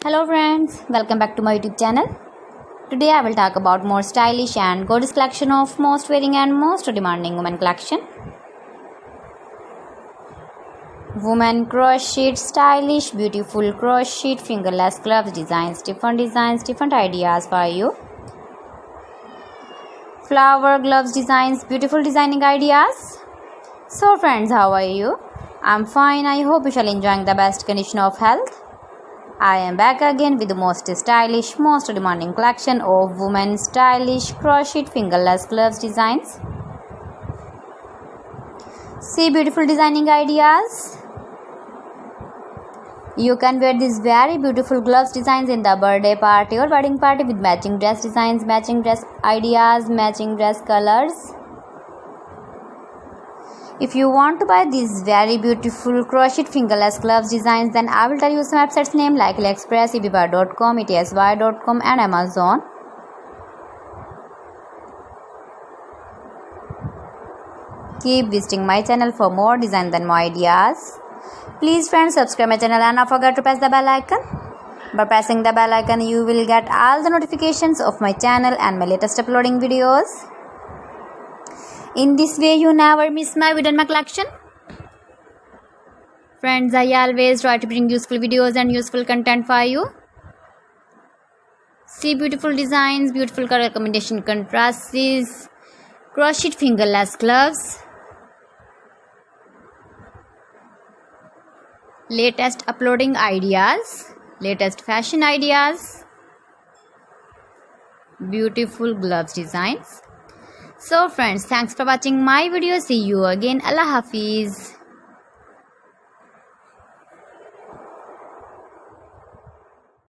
Hello friends, welcome back to my YouTube channel. Today I will talk about more stylish and gorgeous collection of most wearing and most demanding women collection. Women crochet, stylish, beautiful crochet, fingerless gloves, designs, different ideas for you. Flower gloves designs, beautiful designing ideas. So friends, how are you? I'm fine. I hope you shall enjoying the best condition of health. I am back again with the most stylish, most demanding collection of women's stylish crochet fingerless gloves designs. See beautiful designing ideas. You can wear these very beautiful gloves designs in the birthday party or wedding party with matching dress designs, matching dress ideas, matching dress colors. If you want to buy these very beautiful crochet fingerless gloves designs, then I will tell you some websites name like AliExpress, eBay.com, etsy.com and Amazon. Keep visiting my channel for more designs and more ideas. Please friends, subscribe my channel and don't forget to press the bell icon. By pressing the bell icon, you will get all the notifications of my channel and my latest uploading videos. In this way, you never miss my video and my collection. Friends, I always try to bring useful videos and useful content for you. See beautiful designs, beautiful color combination contrasts, crochet fingerless gloves, latest uploading ideas, latest fashion ideas, beautiful gloves designs. So friends, thanks for watching my video. See you again. Allah Hafiz.